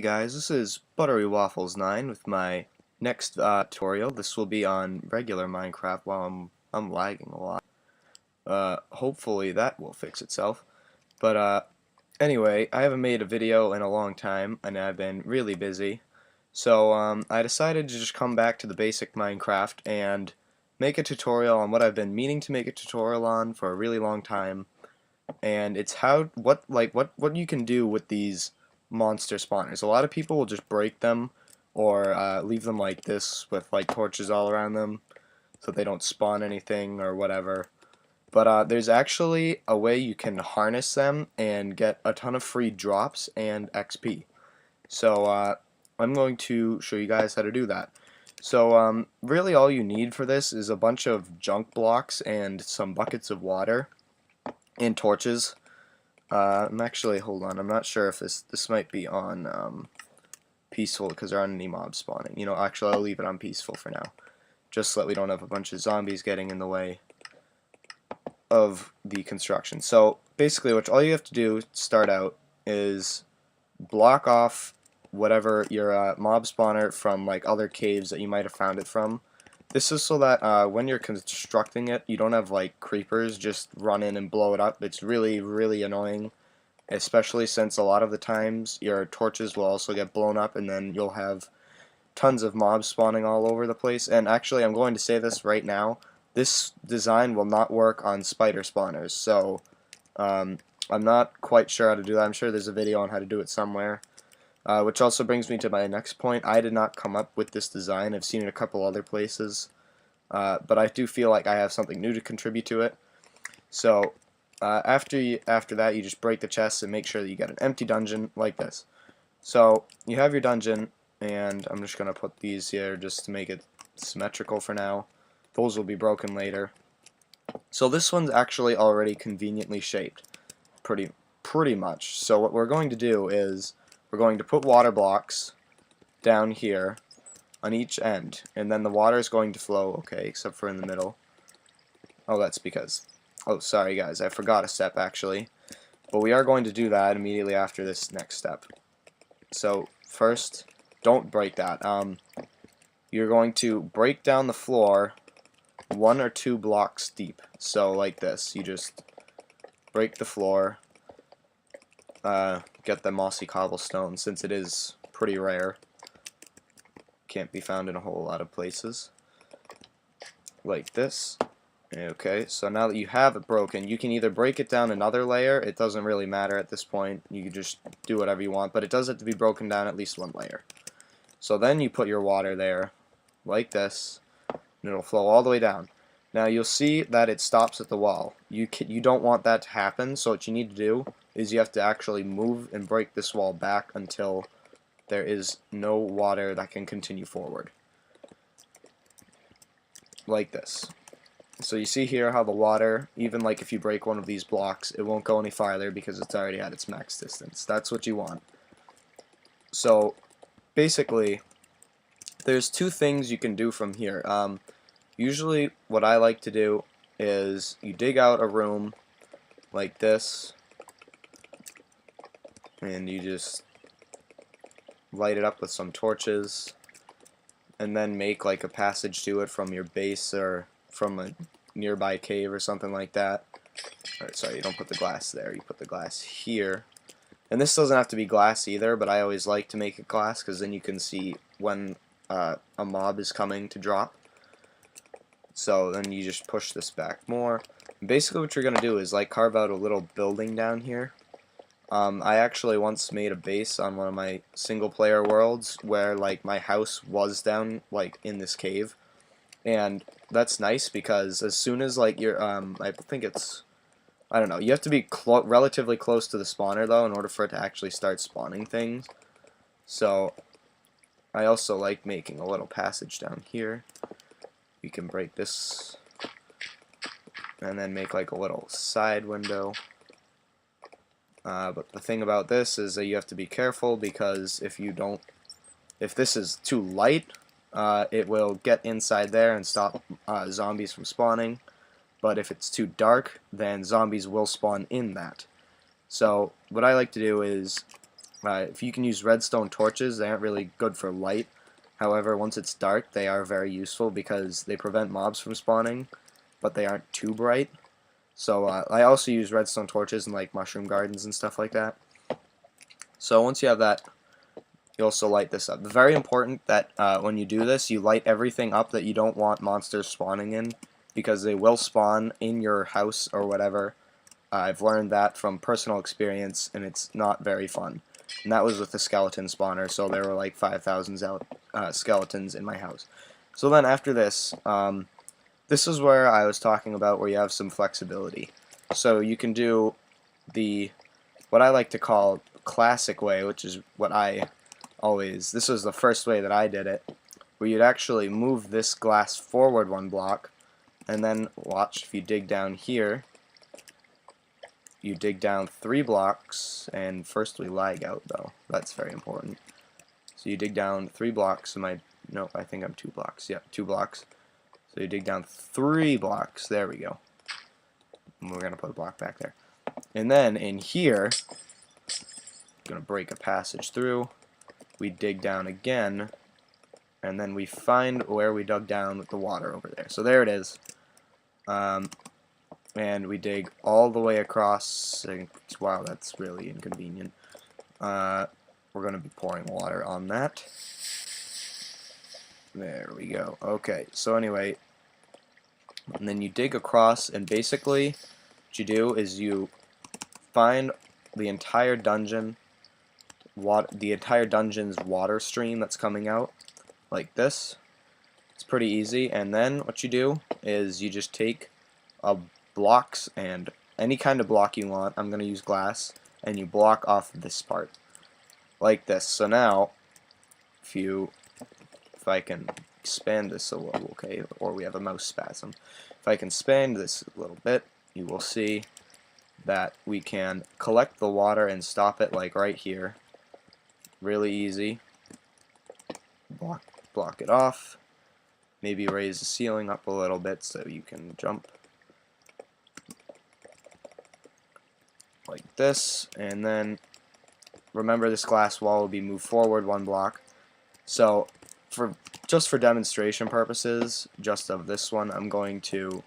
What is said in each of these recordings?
guys, this is Buttery Waffles 9 with my next tutorial. This will be on regular Minecraft while I'm lagging a lot. Hopefully that will fix itself. But anyway, I haven't made a video in a long time and I've been really busy. So I decided to just come back to the basic Minecraft and make a tutorial on what I've been meaning to make a tutorial on for a really long time. And it's what you can do with these monster spawners. A lot of people will just break them or leave them like this with like torches all around them so they don't spawn anything or whatever. But there's actually a way you can harness them and get a ton of free drops and XP. So I'm going to show you guys how to do that. So really all you need for this is a bunch of junk blocks and some buckets of water and torches. Hold on, I'm not sure if this might be on peaceful because there aren't any mobs spawning. You know, actually I'll leave it on peaceful for now, just so that we don't have a bunch of zombies getting in the way of the construction. So basically all you have to do to start out is block off whatever your mob spawner from like other caves that you might have found it from. This is so that when you're constructing it, you don't have like creepers just run in and blow it up. It's really, really annoying, especially since a lot of the times your torches will also get blown up and then you'll have tons of mobs spawning all over the place. And actually, I'm going to say this right now, this design will not work on spider spawners. So I'm not quite sure how to do that. I'm sure there's a video on how to do it somewhere. Which also brings me to my next point. I did not come up with this design. I've seen it a couple other places, but I do feel like I have something new to contribute to it. So after that, you just break the chests and make sure that you get an empty dungeon like this. So you have your dungeon, and I'm just gonna put these here just to make it symmetrical for now. Those will be broken later. So this one's actually already conveniently shaped, pretty much. So what we're going to do is we're going to put water blocks down here on each end, and then the water is going to flow, okay, except for in the middle. Oh, that's because, oh, sorry guys, I forgot a step actually. But we are going to do that immediately after this next step. So first, don't break that. You're going to break down the floor 1 or 2 blocks deep. So like this, you just break the floor. Get the mossy cobblestone, since it is pretty rare. Can't be found in a whole lot of places. Like this. Okay, so now that you have it broken, you can either break it down another layer, it doesn't really matter at this point, you can just do whatever you want, but it does have to be broken down at least 1 layer. So then you put your water there, like this, and it'll flow all the way down. Now you'll see that it stops at the wall. You don't want that to happen, so what you need to do is you have to actually move and break this wall back until there is no water that can continue forward. Like this. So you see here how the water, even like if you break one of these blocks, it won't go any farther because it's already at its max distance. That's what you want. So basically, there's 2 things you can do from here. Usually what I like to do is you dig out a room like this, and you just light it up with some torches, and then make like a passage to it from your base or from a nearby cave or something like that. Alright, sorry, you don't put the glass there, you put the glass here. And this doesn't have to be glass either, but I always like to make it glass because then you can see when a mob is coming to drop. So then you just push this back more. And basically what you're going to do is like carve out a little building down here. I actually once made a base on one of my single player worlds where like my house was down like in this cave, and that's nice because as soon as like you're I think it's, I don't know, you have to be relatively close to the spawner though in order for it to actually start spawning things. So I also like making a little passage down here. You can break this and then make like a little side window. But the thing about this is that you have to be careful because if this is too light, it will get inside there and stop zombies from spawning. But if it's too dark, then zombies will spawn in that. So what I like to do is If you can use redstone torches, they aren't really good for light. However, once it's dark, they are very useful because they prevent mobs from spawning, but they aren't too bright. So I also use redstone torches in like mushroom gardens and stuff like that. So once you have that, you also light this up. It's very important that when you do this, you light everything up that you don't want monsters spawning in, because they will spawn in your house or whatever. I've learned that from personal experience, and it's not very fun. And that was with the skeleton spawner, so there were like 5,000 skeletons in my house. So then after this, this is where I was talking about where you have some flexibility. So you can do what I like to call classic way, which is what this was the first way that I did it, where you'd actually move this glass forward 1 block, and then watch, if you dig down here, you dig down 3 blocks, and first we lag out though, that's very important. So you dig down 3 blocks, no, I think I'm 2 blocks, yeah, 2 blocks. So you dig down 3 blocks, there we go. And we're going to put a block back there. And then in here, I'm going to break a passage through, we dig down again, and then we find where we dug down with the water over there. So there it is. And we dig all the way across. Wow, that's really inconvenient. We're going to be pouring water on that. There we go. Okay, so anyway, and then you dig across, and basically what you do is you find the entire dungeon, the entire dungeon's water stream that's coming out, like this. It's pretty easy, and then what you do is you just take blocks, and any kind of block you want, I'm going to use glass, and you block off this part, like this. So now, if I can expand this a little, okay, or we have a mouse spasm. If I can expand this a little bit, you will see that we can collect the water and stop it like right here. Really easy. Block it off. Maybe raise the ceiling up a little bit so you can jump. Like this, and then remember this glass wall will be moved forward 1 block. So just for demonstration purposes, just of this one, I'm going to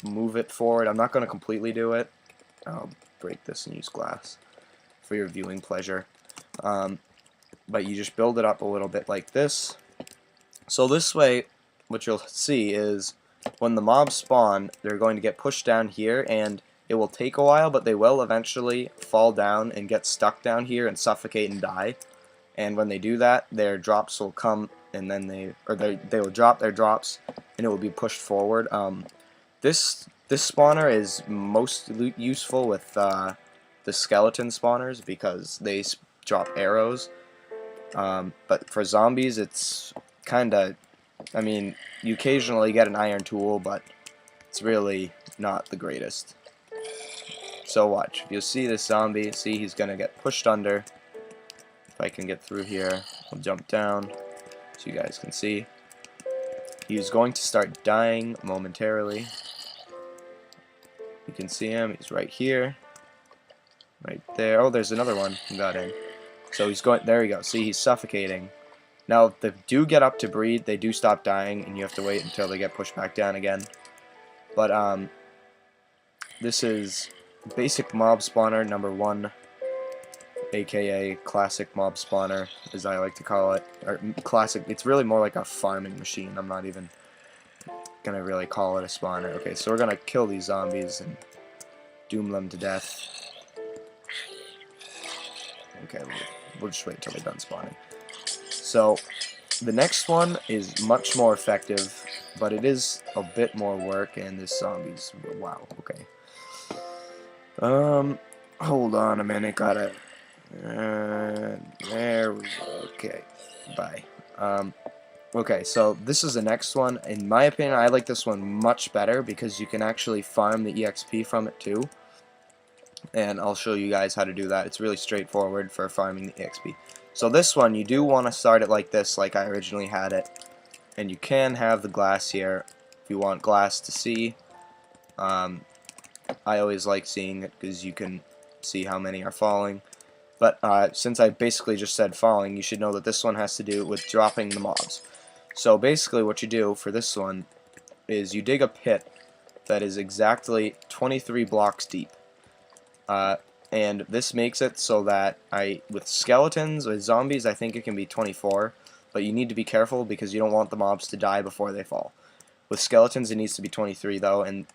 move it forward. I'm not going to completely do it. I'll break this and use glass for your viewing pleasure. But you just build it up a little bit like this. So this way, what you'll see is when the mobs spawn, they're going to get pushed down here, and it will take a while, but they will eventually fall down and get stuck down here and suffocate and die. And when they do that, their drops will come, and then they will drop their drops, and it will be pushed forward. This spawner is most useful with the skeleton spawners because they drop arrows. But for zombies, it's kinda, I mean, you occasionally get an iron tool, but it's really not the greatest. So watch, you'll see this zombie, see he's gonna get pushed under. If I can get through here, I'll jump down so you guys can see. He's going to start dying momentarily. You can see him, he's right here. Right there. Oh, there's another one who got in. So he's going, there we go, see he's suffocating. Now, if they do get up to breathe, they do stop dying, and you have to wait until they get pushed back down again. But, this is basic mob spawner number 1, aka classic mob spawner, as I like to call it. Or classic, it's really more like a farming machine. I'm not even gonna really call it a spawner. Okay, so we're gonna kill these zombies and doom them to death. Okay, we'll just wait until they're done spawning. So, the next one is much more effective, but it is a bit more work, and this zombie's, wow, okay. Hold on a minute, gotta, there we go, okay, bye. Okay, so this is the next one. In my opinion, I like this one much better because you can actually farm the EXP from it too. And I'll show you guys how to do that. It's really straightforward for farming the EXP. So this one, you do want to start it like this, like I originally had it. And you can have the glass here if you want glass to see. I always like seeing it because you can see how many are falling. But since I basically just said falling, you should know that this one has to do with dropping the mobs. So basically what you do for this one is you dig a pit that is exactly 23 blocks deep. And this makes it so that with skeletons, with zombies, I think it can be 24, but you need to be careful because you don't want the mobs to die before they fall. With skeletons, it needs to be 23 though, and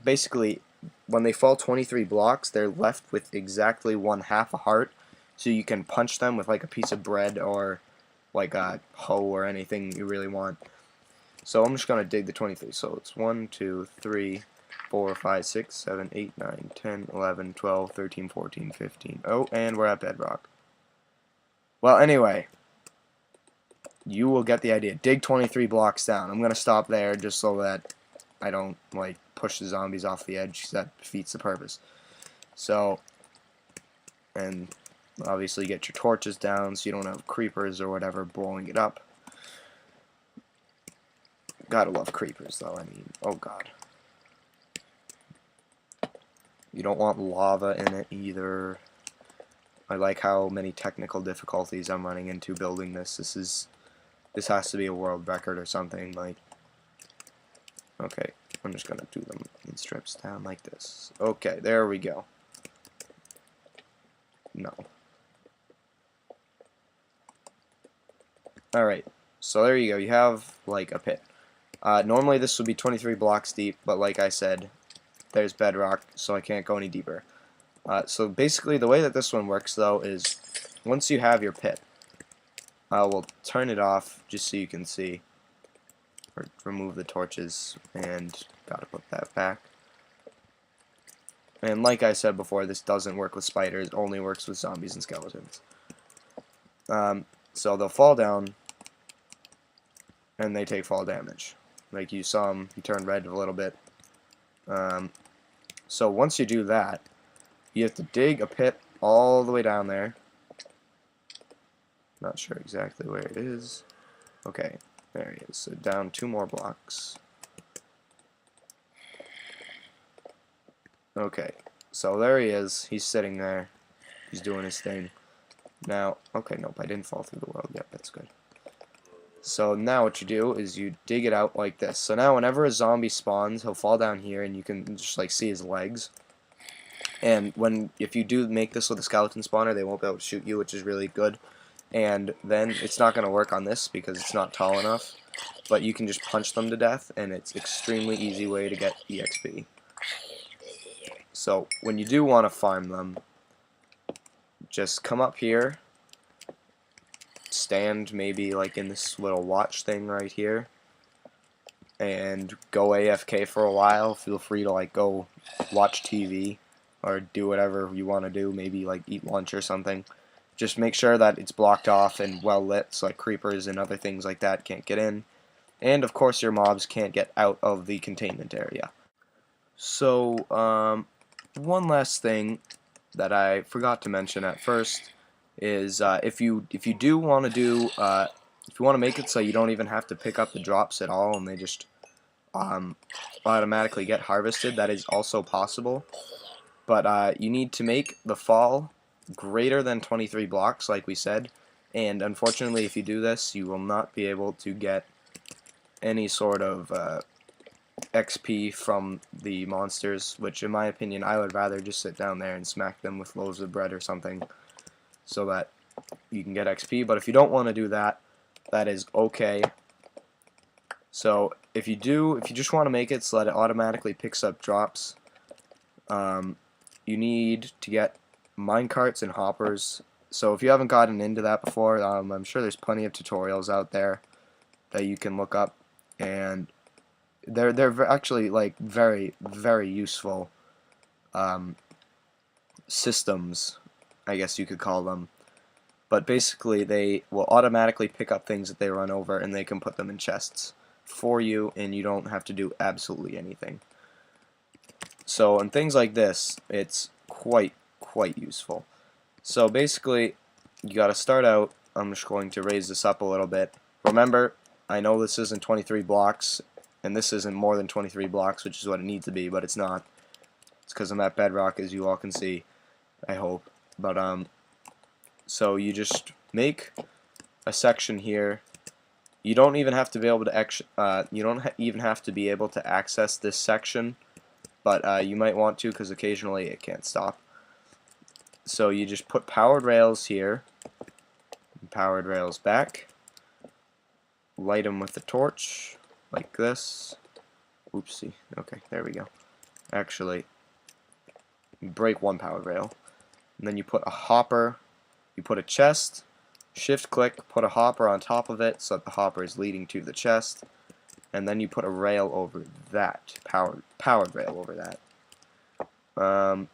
basically, when they fall 23 blocks, they're left with exactly 1/2 a heart, so you can punch them with like a piece of bread or like a hoe or anything you really want. So I'm just gonna dig the 23. So it's 1, 2, 3, 4, 5, 6, 7, 8, 9, 10, 11, 12, 13, 14, 15. Oh, and we're at bedrock. Well, anyway, you will get the idea. Dig 23 blocks down. I'm gonna stop there just so that I don't like push the zombies off the edge, because that defeats the purpose. So, and obviously get your torches down so you don't have creepers or whatever blowing it up. Gotta love creepers though, I mean, oh god. You don't want lava in it either. I like how many technical difficulties I'm running into building this. This has to be a world record or something. Like, okay, I'm just gonna do them in strips down like this. Okay, there we go. No. Alright, so there you go. You have like a pit. Normally this would be 23 blocks deep, but like I said, there's bedrock, so I can't go any deeper. So basically the way that this one works though is once you have your pit, we'll turn it off just so you can see, or remove the torches, and gotta put that back. And like I said before, this doesn't work with spiders, it only works with zombies and skeletons. So they'll fall down and they take fall damage. Like you saw him, he turned red a little bit. So once you do that, you have to dig a pit all the way down there. Not sure exactly where it is. Okay, there he is. So down 2 more blocks. Okay, so there he is. He's sitting there. He's doing his thing. Now, okay, nope, I didn't fall through the world yet. That's good. So now what you do is you dig it out like this. So now whenever a zombie spawns, he'll fall down here and you can just like see his legs. And if you do make this with a skeleton spawner, they won't be able to shoot you, which is really good. And then it's not going to work on this because it's not tall enough. But you can just punch them to death, and it's extremely easy way to get EXP. So when you do want to farm them, just come up here, stand maybe like in this little watch thing right here, and go AFK for a while. Feel free to like go watch TV or do whatever you want to do, maybe like eat lunch or something. Just make sure that it's blocked off and well lit so like creepers and other things like that can't get in. And of course your mobs can't get out of the containment area. So one last thing that I forgot to mention at first is if you do want to do if you want to make it so you don't even have to pick up the drops at all and they just automatically get harvested, that is also possible. But you need to make the fall greater than 23 blocks, like we said, and unfortunately if you do this, you will not be able to get any sort of XP from the monsters, which in my opinion I would rather just sit down there and smack them with loaves of bread or something so that you can get XP. But if you don't want to do that, that is okay. So if you just want to make it so that it automatically picks up drops, you need to get minecarts and hoppers. So if you haven't gotten into that before, I'm sure there's plenty of tutorials out there that you can look up, and they're actually like very useful systems, I guess you could call them. But basically they will automatically pick up things that they run over and they can put them in chests for you, and you don't have to do absolutely anything. So in things like this, it's quite useful. So basically you gotta start out. I'm just going to raise this up a little bit. Remember, I know this isn't 23 blocks and this isn't more than 23 blocks, which is what it needs to be, but it's not. It's because I'm at bedrock, as you all can see. I hope. But so you just make a section here. You don't even have to be able to even have to be able to access this section, but you might want to because occasionally it can't stop. So you just put powered rails here, powered rails back, light them with the torch like this. Oopsie. Okay, there we go. Actually, break one powered rail, and then you put a hopper. You put a chest. Shift click, put a hopper on top of it so that the hopper is leading to the chest, and then you put a rail over that, powered rail over that.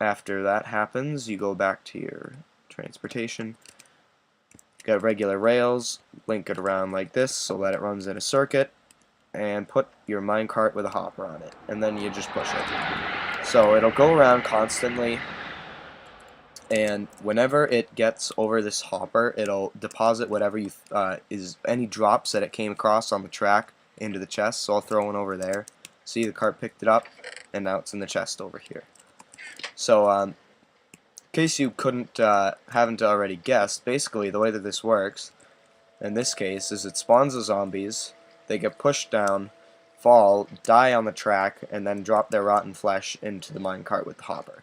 After that happens, you go back to your transportation, get regular rails, link it around like this so that it runs in a circuit, and put your minecart with a hopper on it, and then you just push it. So it'll go around constantly, and whenever it gets over this hopper, it'll deposit whatever any drops that it came across on the track into the chest. So I'll throw one over there. See, the cart picked it up, and now it's in the chest over here. So in case you haven't already guessed, basically the way that this works in this case is it spawns the zombies. They get pushed down, fall, die on the track, and then drop their rotten flesh into the minecart with the hopper.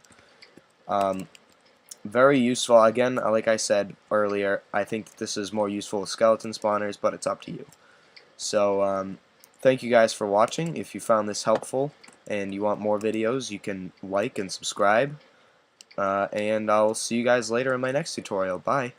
Very useful. Again, like I said earlier, I think that this is more useful with skeleton spawners, but it's up to you. So, thank you guys for watching. If you found this helpful and you want more videos, you can like and subscribe. And I'll see you guys later in my next tutorial. Bye.